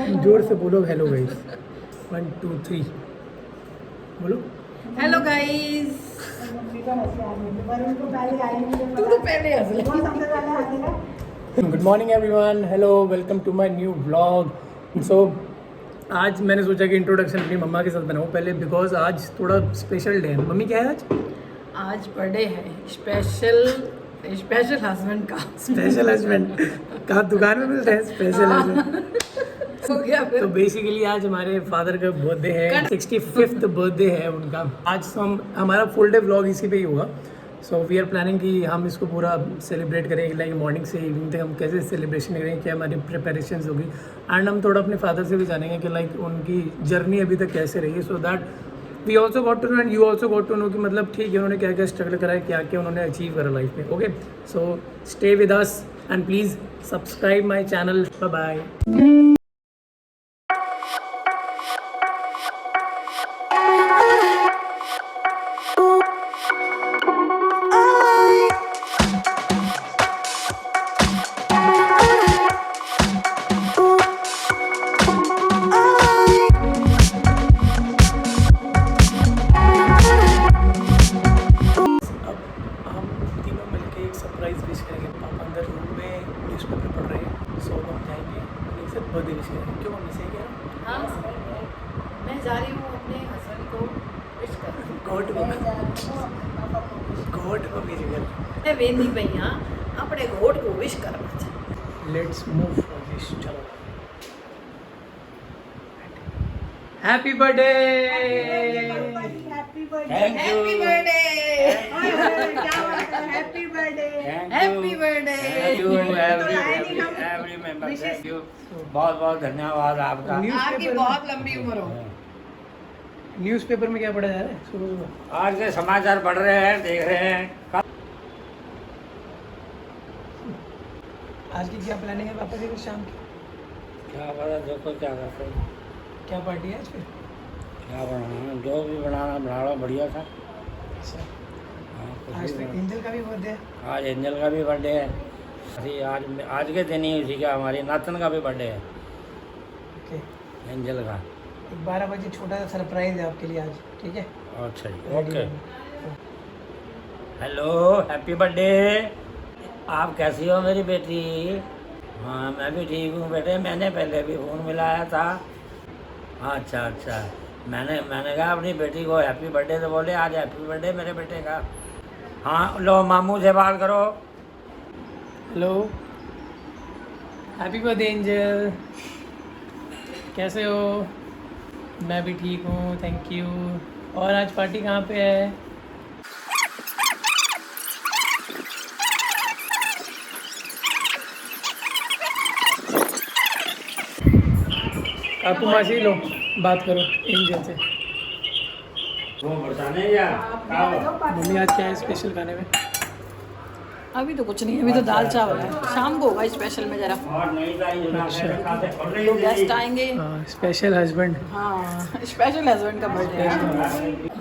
जोर से बोलो हेलो गाइस 1 2 3 बोलो हेलो गाइस। तू तो पहले हंस ले। Good morning everyone, hello, welcome to my new vlog. So आज मैंने सोचा कि इंट्रोडक्शन अपनी मम्मा के साथ बनाऊँ पहले, बिकॉज आज थोड़ा स्पेशल डे है। मम्मी क्या है आज? आज बर्थडे है, स्पेशल हस्बैंड का। स्पेशल हस्बैंड कहाँ दुकान में मिलते हैं स्पेशल हस्बैंड? हो गया फिर। तो बेसिकली आज हमारे फादर का बर्थडे है, 65th बर्थडे है उनका। आज तो हमारा फुल डे व्लॉग इसी पे ही होगा। सो वी आर प्लानिंग कि हम इसको पूरा सेलिब्रेट करेंगे, लाइक मॉर्निंग से इवनिंग तक हम कैसे सेलिब्रेशन करेंगे, क्या हमारी प्रिपरेशंस होगी। एंड हम थोड़ा अपने फादर से भी जानेंगे कि लाइक उनकी जर्नी अभी तक कैसे रही है, so that we also got to know and you also got to know कि मतलब ठीक है उन्होंने क्या क्या स्ट्रगल करा है, क्या क्या उन्होंने अचीव करा लाइफ में। Okay, so stay with us and please subscribe my channel. Bye bye. Surprise wish करेंगे। पापा अंदर रूम में न्यूज़पेपर पढ़ रहे हैं, सो हम जाएंगे उन्हीं से बर्थडे विश करेंगे। क्यों मम्मी से क्या? हाँ, मैं जा रही हूँ अपने हस्बैंड को विश कर। गोट को विश कर। मैं वेंदी भैया अपने घोट को विश करना चाहिए। Let's move for this. चलो, happy birthday. Happy birthday. Happy birthday. Happy birthday. Every member, thank you, बहुत बहुत धन्यवाद आपका। आपकी बहुत लंबी उम्र हो। न्यूज़पेपर में क्या पढ़ा जा रहा है सुबह सुबह? आज के समाचार पढ़ रहे हैं, देख रहे हैं। आज की क्या प्लानिंग है पापा की शाम की? क्या पता, देखो क्या करते हैं, क्या पार्टी है आज फिर? क्या बनाना, जो भी बनाना बना लो, बढ़िया था। अच्छा, हाँ, कुछ आज भी तो बना। एंजल का भी बर्थडे है। आज एंजल का भी बर्थडे है। अरे आज के दिन ही उसी का, हमारी नातन का भी बर्थडे है, ओके, एंजल का। 12 बजे छोटा सा सरप्राइज है आपके लिए आज, ठीक है? अच्छा जी, ओके। Hello, happy birthday. आप कैसी हो मेरी बेटी? हाँ, मैं भी ठीक हूँ बेटे। मैंने पहले भी फ़ोन मिलाया था। अच्छा अच्छा, मैंने कहा अपनी बेटी को हैप्पी बर्थडे, तो बोले आज हैप्पी बर्थडे मेरे बेटे का। हाँ, लो मामू से बात करो। हेलो, हैप्पी बर्थडे एंजल, कैसे हो? मैं भी ठीक हूँ, थैंक यू। और आज पार्टी कहाँ पे है? आपको मासी लो, बात करो एंजल से। वो बरसाने या मम्मी आज क्या है स्पेशल खाने में? अभी तो कुछ नहीं, अभी तो दाल चावल है। शाम को होगा स्पेशल में जरा। और नहीं था ये ना, अच्छा। मेरे साथ पढ़ रही तो थी। गेस्ट आएंगे। हाँ, स्पेशल हस्बैंड। हाँ, स्पेशल हस्बैंड का बर्थडे है।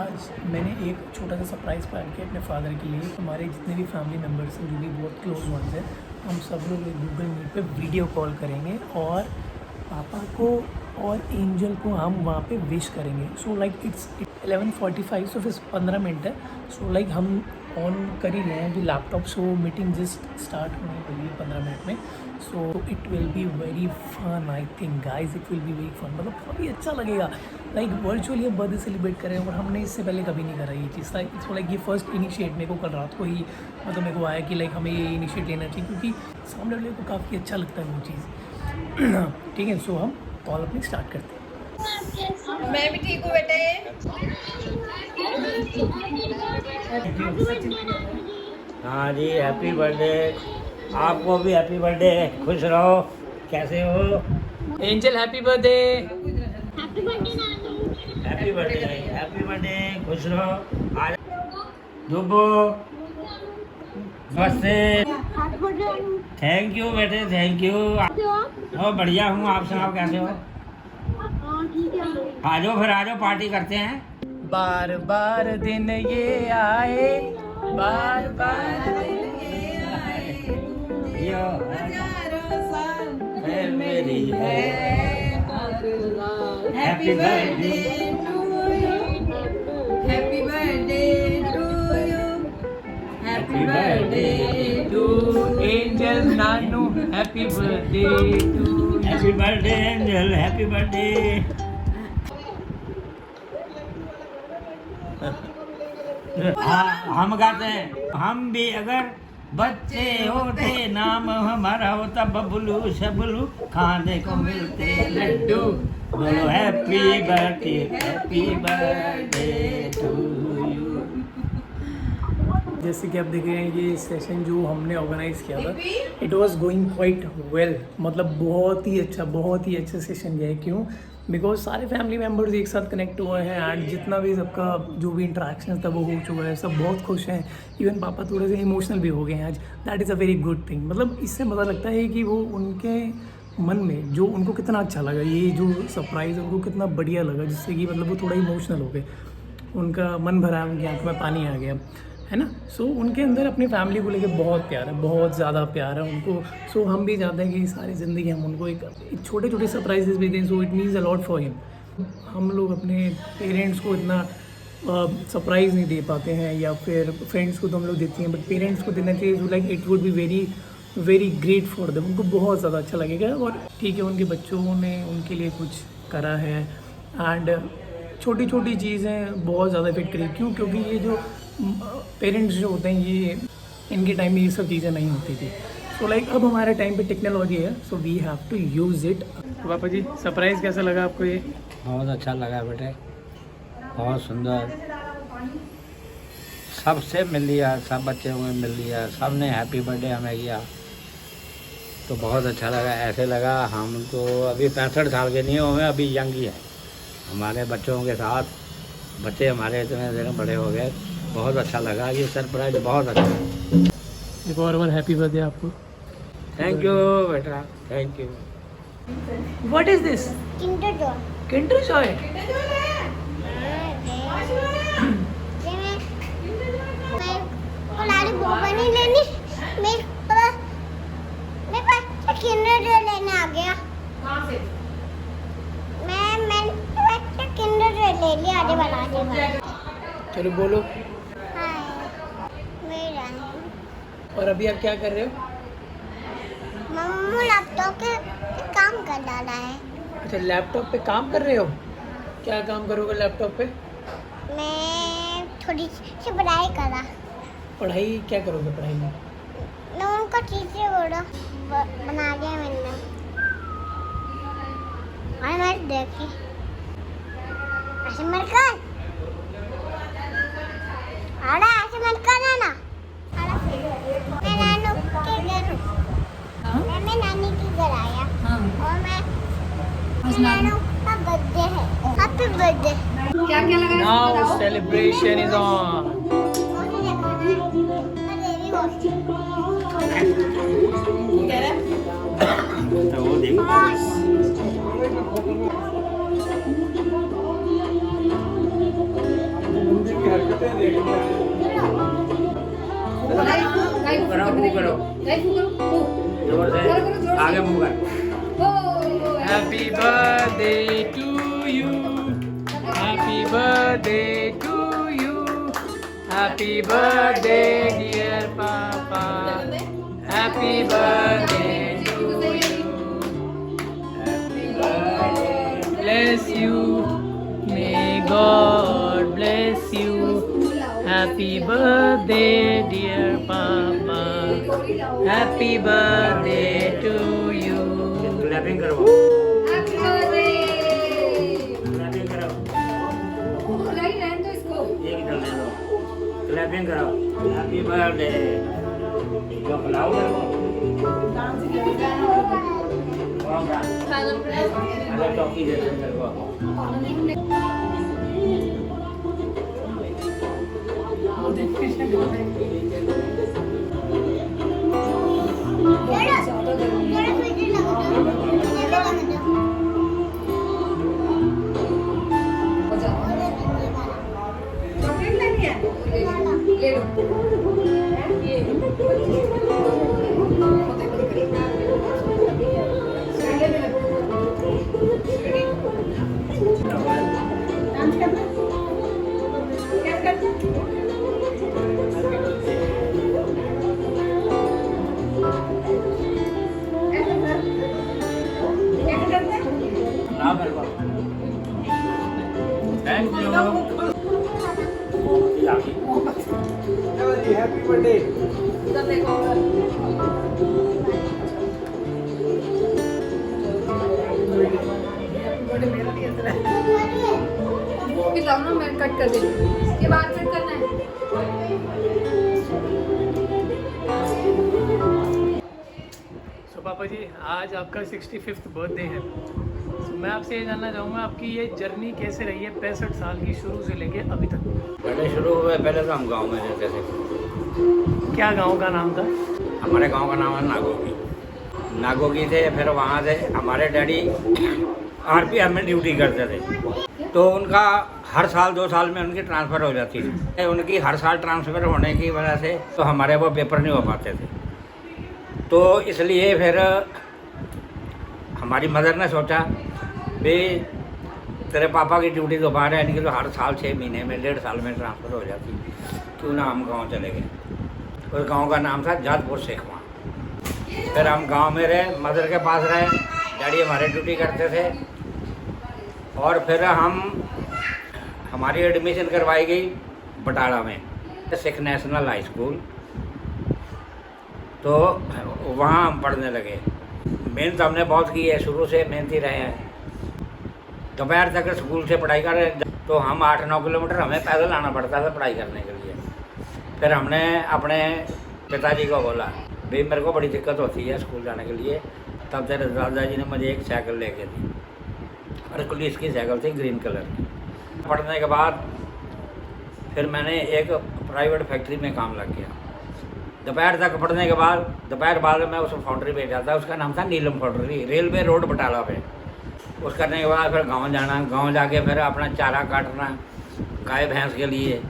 आज मैंने एक छोटा सा सरप्राइज़ प्लान किया अपने फादर के लिए। हमारे जितने भी फैमिली मेम्बर्स हैं, जो भी बहुत क्लोज वंस हैं, हम सब लोग गूगल मीट पे वीडियो कॉल करेंगे और पापा को और एंजल को हम वहाँ पे विश करेंगे। सो लाइक इट्स 11:45, सो फिर 15 मिनट है। सो लाइक हम ऑन कर ही रहे हैं अभी laptop, so meeting just start होने वाली है 15 मिनट में। So it will be very fun, I think guys, it will be very fun. मतलब काफ़ी अच्छा लगेगा, लाइक वर्चुअली हम बर्थडे सेलिब्रेट कर रहे हैं और हमने इससे पहले कभी नहीं करा ये चीज़। लाइक इट्स लाइक ये फर्स्ट इनिशिएट मेरे को कल रात को ही मतलब मेरे को आया कि लाइक हमें ये इनिशिएट लेना चाहिए, क्योंकि सामने वाले को काफ़ी अच्छा लगता है वो चीज़। ठीक है, सो हम कॉल अपनी स्टार्ट करते हैं। मैं भी ठीक हूँ बेटे। हाँ जी, हैप्पी बर्थडे। आपको भी हैप्पी बर्थडे, खुश रहो। कैसे हो angel? Happy birthday. Happy birthday, happy birthday, खुश रहो। आज डुबो, नमस्ते। थैंक यू बेटे, थैंक यू। हो बढ़िया हूँ, आप सुनाओ कैसे हो? आ जाओ फिर, आ जाओ, पार्टी करते हैं। बार बार दिन ये आए, बार बार दिन ये आए, यो है मेरी है। Happy birthday happy birthday to you happy birthday to angel नानू, happy birthday to happy birthday angel, happy birthday. हाँ हम गाते हैं, हम भी अगर बच्चे होते नाम हमारा होता बबलू शबलू, खाने को मिलते लड्डू, बोलो हैप्पी बर्थडे टू यू। जैसे कि आप देख रहे हैं ये सेशन जो हमने ऑर्गेनाइज किया था, it was going quite well, मतलब बहुत ही अच्छा सेशन गया है। क्यों? बिकॉज सारे फैमिली मेम्बर्स एक साथ कनेक्ट हुए हैं एंड जितना भी सबका जो भी इंटरेक्शन था वो हो चुका है, सब बहुत खुश हैं। इवन पापा थोड़े से इमोशनल भी हो गए हैं आज। That is a very good thing. मतलब इससे पता लगता है कि वो उनके मन में जो उनको कितना अच्छा लगा, ये जो सरप्राइज़ उनको कितना बढ़िया लगा, जिससे कि मतलब वो थोड़ा इमोशनल हो गए, उनका मन भरा, उनकी आँख में पानी आ गया, है ना। सो उनके अंदर अपनी फैमिली को लेके बहुत प्यार है, बहुत ज़्यादा प्यार है उनको। सो हम भी चाहते हैं कि सारी ज़िंदगी हम उनको एक छोटे सरप्राइजेस भी दें। So it means a lot for him. हम लोग अपने पेरेंट्स को इतना सरप्राइज़ नहीं दे पाते हैं, या फिर फ्रेंड्स को तो हम लोग देते हैं, बट पेरेंट्स को देना चाहिए। So like it would be very great for them, उनको बहुत ज़्यादा अच्छा लगेगा। और ठीक है, उनके बच्चों ने उनके लिए कुछ करा है एंड छोटी चीज़ें बहुत ज़्यादा इफेक्ट करेगी। क्यों? क्योंकि ये जो पेरेंट्स जो होते हैं, ये इनके टाइम में ये सब चीज़ें नहीं होती थी। सो लाइक अब हमारे टाइम पे टेक्नोलॉजी है, so we have to use it. पापा जी, सरप्राइज़ कैसा लगा आपको? ये बहुत अच्छा लगा बेटे, बहुत सुंदर। सबसे मिल लिया, सब बच्चों में मिल लिया, सब ने हैप्पी बर्थडे हमें किया, तो बहुत अच्छा लगा। ऐसे लगा हम तो अभी 65 साल के नहीं हुए, अभी यंग ही है। हमारे बच्चों के साथ बच्चे हमारे इतने देर बड़े हो गए, बहुत अच्छा लगा। ये सरप्राइज बहुत अच्छा। एक और बार हैप्पी बर्थडे आपको। थैंक यू बेटा, thank you. What is this? Kinder Joy. Kinder Joy. नहीं लेनी, मेरे पास किंडर जॉय लेने आ गया। कहाँ से? मैं किंडर जॉय ले लिया, आधे वाला। चलो बोलो। हाय मेरा। और अभी आप क्या कर रहे हो? मम्मू लैपटॉप पे काम कर डाला है। अच्छा, लैपटॉप पे काम कर रहे हो? क्या काम करोगे लैपटॉप पे? मैं थोड़ी सी पढ़ाई करा। पढ़ाई क्या करोगे पढ़ाई में? मैं उनका चीज़ें बना दिया मैंने। और मैं देखी ऐसे मरकर ऐसे मरकर है ना। मैं नानू के घर, मैं नानी के घर आया और मैं नानू का बर्थडे है। Happy birthday. क्या क्या लगा? Now celebration is on. तो वो देखो करो जोर से आगे मुंह कर। Happy birthday to you. Happy birthday to you. Happy birthday dear Papa. Happy birthday to you. Happy birthday. Bless you. May God bless you. Happy birthday dear Papa. Happy birthday to you. Clapping करो, happy birthday. Clapping करो, नहीं रहने दो इसको। एक इधर ले लो, clapping करो। Happy birthday. जो खिलाओ मेरे को। कौन सा? अरे टॉफी दे दो मेरे को। चॉकलेट लेनी है? ले लो। ये उधर देखो ना मैं कट कर देती हूँ इसके बाद कट करना है सो पापा जी आज आपका 65th बर्थडे है। तो मैं आपसे ये जानना चाहूँगा आपकी ये जर्नी कैसे रही है 65 साल की शुरू से लेके अभी तक। पहले शुरू हुए, पहले तो हम गांव में रहते थे। क्या गांव का नाम था? हमारे गांव का नाम है नागोगी। नागोगी थे, फिर वहाँ से हमारे डैडी RPF में ड्यूटी करते थे, तो उनका हर साल 2 साल में उनकी ट्रांसफ़र हो जाती थी। उनकी हर साल ट्रांसफ़र होने की वजह से तो हमारे वो पेपर नहीं हो पाते थे, तो इसलिए फिर हमारी मदर ने सोचा भी तेरे पापा की ड्यूटी तो बाहर है, इनकी तो हर साल 6 महीने में 1.5 साल में ट्रांसफ़र हो जाती, क्यों ना हम गांव चले गए। उस गांव का नाम था जातपुर शेखवा। फिर हम गांव में रहे, मदर के पास रहे, डैडी हमारे ड्यूटी करते थे, और फिर हमारी एडमिशन करवाई गई बटाला में सिख नेशनल हाई स्कूल, तो वहाँ हम पढ़ने लगे। मेहनत हमने बहुत की है, शुरू से मेहनती रहे हैं। दोपहर तक स्कूल से पढ़ाई कर रहे, तो हम 8-9 किलोमीटर हमें पैदल आना पड़ता था पढ़ाई करने के लिए। फिर हमने अपने पिताजी को बोला भाई मेरे को बड़ी दिक्कत होती है स्कूल जाने के लिए। तब तेरे दादाजी ने मुझे एक साइकिल लेके दी, हरकुलिस की साइकिल थी, ग्रीन कलर की। पढ़ने के बाद फिर मैंने एक प्राइवेट फैक्ट्री में काम लग गया। दोपहर तक पढ़ने के बाद दोपहर बाद में उस फाउंड्री पे जाता, उसका नाम था नीलम फाउंड्री, रेलवे रोड बटाला पे। उस करने के बाद फिर गांव जाना, गांव जाके फिर अपना चारा काटना गाय भैंस के लिए,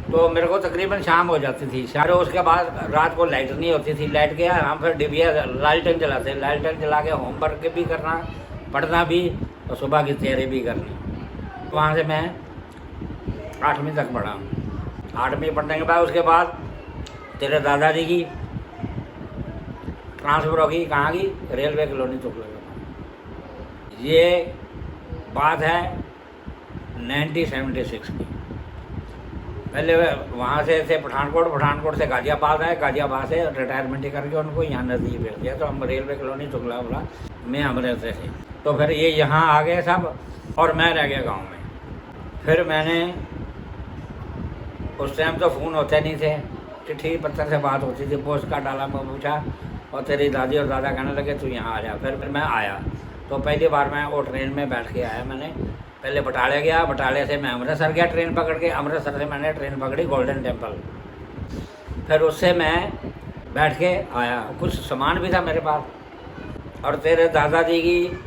तो मेरे को तकरीबन शाम हो जाती थी। फिर उसके बाद रात को लाइट नहीं होती थी, लाइट गया हम फिर डिबिया लालटेन जलाते, लालटेन जला के होमवर्क भी करना, पढ़ना भी, और सुबह की तैयारी भी करनी। वहाँ से मैं 8वीं तक पढ़ा। 8वीं पढ़ने के बाद उसके बाद तेरे दादाजी की ट्रांसफ़र होगी, कहाँ की? Railway colony Tughlaq. ये बात है 1976 की। पहले वहाँ से थे पठानकोट से गाजियाबाद आए, गाजियाबाद से रिटायरमेंट करके उनको यहाँ नज़दीक भेज दिया, तो हम रेलवे कॉलोनी तुगला में हम रहते थे। तो फिर ये यहाँ आ गए सब, और मैं रह गया गांव में। फिर मैंने उस टाइम तो फ़ोन होते नहीं थे, चिट्ठी पत्र से बात होती थी, पोस्ट कार्ड डाला, मैं पूछा, और तेरी दादी और दादा कहने लगे तू यहाँ आ जा। फिर मैं आया, तो पहली बार मैं वो ट्रेन में बैठ के आया। मैंने पहले बटाले गया, बटाले से मैं अमृतसर गया ट्रेन पकड़ के, अमृतसर से मैंने ट्रेन पकड़ी गोल्डन टेम्पल। फिर उससे मैं बैठ के आया, कुछ सामान भी था मेरे पास, और तेरे दादाजी की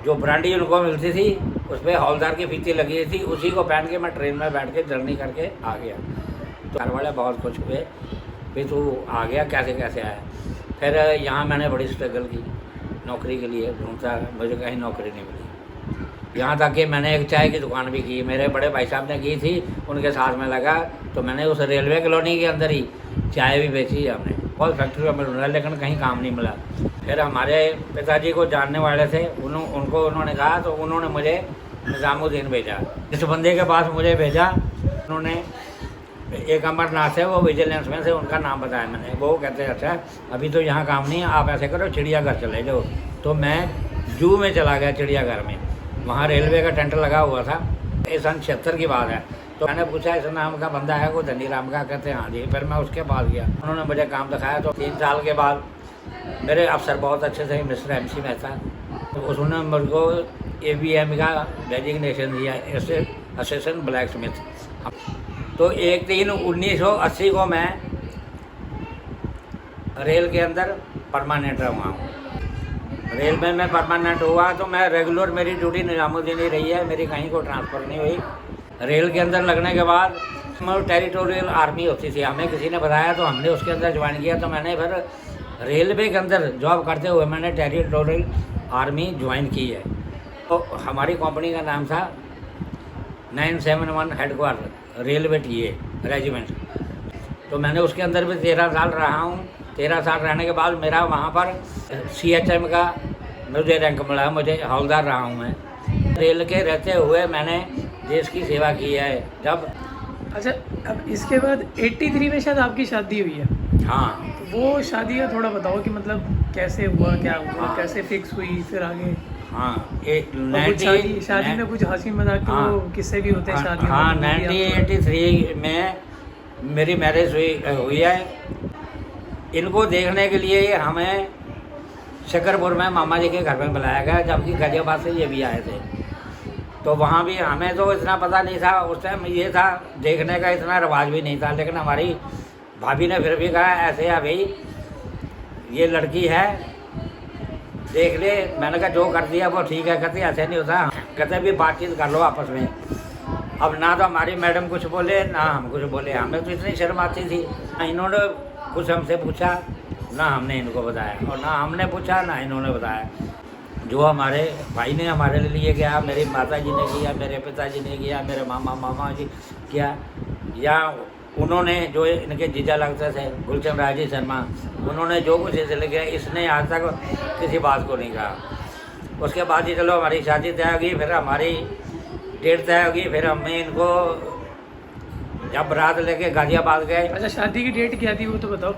जो ब्रांडी उनको मिलती थी उस पर हौलदार की फीती लगी थी, उसी को पहन के मैं ट्रेन में बैठ के जर्नी करके आ गया। तो घर वाले बहुत खुश हुए भी तू आ गया, कैसे कैसे आया। फिर यहाँ मैंने बड़ी स्ट्रगल की नौकरी के लिए, ढूंढता, मुझे कहीं नौकरी नहीं मिली। यहाँ तक कि मैंने एक चाय की दुकान भी की, मेरे बड़े भाई साहब ने की थी, उनके साथ में लगा, तो मैंने उस रेलवे कॉलोनी के अंदर ही चाय भी बेची हमने। बहुत फैक्ट्री में मिल रहा, लेकिन कहीं काम नहीं मिला। फिर हमारे पिताजी को जानने वाले थे, उनको उन्होंने कहा, तो उन्होंने मुझे निज़ामुद्दीन भेजा। इस बंदे के पास मुझे भेजा, उन्होंने एक अमरनाथ है, वो विजिलेंस में से, उनका नाम बताया मैंने। वो कहते अच्छा अभी तो यहाँ काम नहीं है, आप ऐसे करो चिड़ियाघर चले जाओ। तो मैं जू में चला गया, चिड़ियाघर में। वहाँ रेलवे का टेंट लगा हुआ था, ये सन 76 की बात है। तो मैंने पूछा इस नाम का बंदा है कोई धनी राम का? कहते हैं हाँ जी। फिर मैं उसके पास गया, उन्होंने मुझे काम दिखाया। तो 3 साल के बाद मेरे अफसर बहुत अच्छे थे, मिस्टर MC मेहता, तो उसने मेरे को ABM का डेजिग्नेशन दिया, असिस्टेंट ब्लैक स्मिथ। तो 1/3/1980 को मैं रेल के अंदर परमानेंट रहा हूँ। रेल में परमानेंट हुआ तो मैं रेगुलर, मेरी ड्यूटी निज़ामुद्दीन ही रही है, मेरी कहीं को ट्रांसफ़र नहीं हुई। रेल के अंदर लगने के बाद टेरिटोरियल आर्मी होती थी, हमें किसी ने बताया तो हमने उसके अंदर ज्वाइन किया। तो मैंने फिर रेलवे के अंदर जॉब करते हुए मैंने टेरिटोरियल आर्मी ज्वाइन की है। तो हमारी कंपनी का नाम था 971 हेडक्वार्टर रेलवे TA रेजिमेंट। तो मैंने उसके अंदर भी 13 साल रहा हूँ। 13 साल रहने के बाद मेरा वहाँ पर CHM का मुझे रैंक मिला, मुझे हौलदार रहा हूँ मैं। रेल के रहते हुए मैंने देश की सेवा की है। जब अच्छा, अब इसके बाद 83 में शायद आपकी शादी हुई है। हाँ, तो वो शादी का थोड़ा बताओ कि मतलब कैसे हुआ, क्या हुआ, कैसे फिक्स हुई, फिर आगे हाँ एक और कुछ शादी में कुछ हंसी मजाक के वो किस्से भी होते हैं शादी हाँ में, वो भी आप 1983 में मेरी मैरिज हुई है। इनको देखने के लिए हमें शकरपुर में मामा जी के घर में बुलाया गया, जबकि गाजियाबाद से ये भी आए थे। तो वहाँ भी हमें तो इतना पता नहीं था उस टाइम, ये था देखने का इतना रिवाज भी नहीं था। लेकिन हमारी भाभी ने फिर भी कहा ऐसे है भाई, ये लड़की है देख ले। मैंने कहा जो कर दिया वो ठीक है। कहते ऐसे नहीं होता, कहते भी बातचीत कर लो आपस में। अब ना तो हमारी मैडम कुछ बोले ना हम कुछ बोले, हमें तो इतनी शर्म आती थी। इन्होंने कुछ हमसे पूछा ना हमने इनको बताया, और ना हमने पूछा ना इन्होंने बताया। जो हमारे भाई ने हमारे लिए किया, मेरी माता जी ने किया, मेरे पिताजी ने किया, मेरे मामा जी किया, या उन्होंने जो इनके जीजा लगते थे गुलचंद राय जी शर्मा, उन्होंने जो कुछ इसे किया, इसने आज तक किसी बात को नहीं कहा। उसके बाद ही चलो हमारी शादी तय होगी, फिर हमारी डेट तय होगी, फिर हमने इनको जब बारात लेके गाजियाबाद गए। अच्छा शादी की डेट क्या थी वो तो बताओ।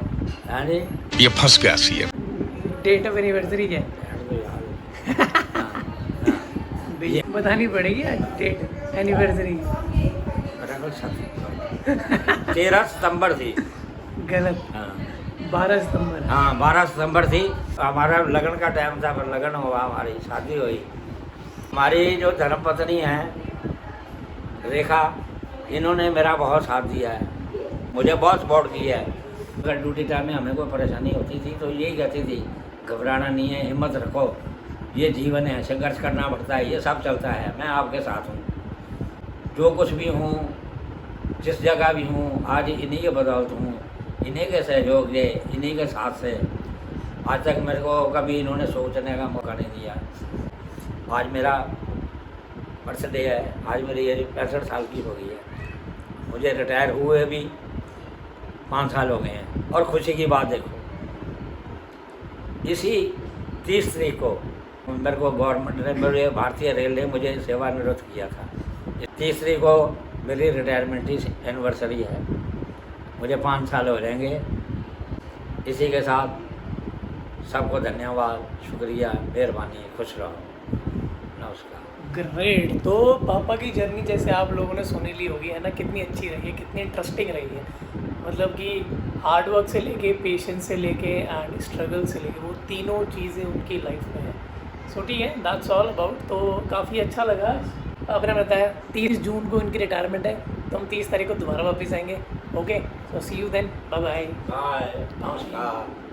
हाँ जी, ये फंस गया सी है। डेट ऑफ एनिवर्सरी क्या है? बतानी पड़ेगी डेट एनिवर्सरी। 13 सितंबर थी। गलत, हाँ 12 सितंबर। हाँ 12 सितंबर थी। हमारा लगन का टाइम था, पर लगन हुआ, हमारी शादी हुई। हमारी जो धर्मपत्नी है रेखा, इन्होंने मेरा बहुत साथ दिया है, मुझे बहुत सपोर्ट किया है। अगर ड्यूटी टाइम में हमें कोई परेशानी होती थी तो यही कहती थी घबराना नहीं है, हिम्मत रखो, ये जीवन है, संघर्ष करना पड़ता है, ये सब चलता है, मैं आपके साथ हूँ। जो कुछ भी हूँ, जिस जगह भी हूँ, आज इन्हीं के बदौलत हूँ, इन्हीं के सहयोग से, इन्हीं के साथ से आज तक मेरे को कभी इन्होंने सोचने का मौका नहीं दिया। आज मेरा बर्थडे है, आज मेरी 65 साल की हो गई है। मुझे रिटायर हुए भी 5 साल हो गए हैं। और खुशी की बात देखो, इसी 30 तारीख को मेरे को गवर्नमेंट ने, मेरे भारतीय रेल ने मुझे सेवानिवृत्त किया था। 30 तारीख को मेरी रिटायरमेंट की एनिवर्सरी है, मुझे 5 साल हो जाएंगे। इसी के साथ सबको धन्यवाद, शुक्रिया, मेहरबानी, खुश रहो, नमस्कार। ग्रेट। तो पापा की जर्नी जैसे आप लोगों ने सुनी ली होगी है ना, कितनी अच्छी रही है, कितनी इंटरेस्टिंग रही है। मतलब कि हार्ड वर्क से लेके, पेशेंस से लेके एंड स्ट्रगल से लेके, वो तीनों चीज़ें उनकी लाइफ में है। सो ठीक है, दैट्स ऑल अबाउट। तो काफ़ी अच्छा लगा। आपने बताया 30 जून को इनकी रिटायरमेंट है, तो हम 30 तारीख को दोबारा वापस आएंगे। Okay, so see you then, bye bye. Bye, नमस्कार।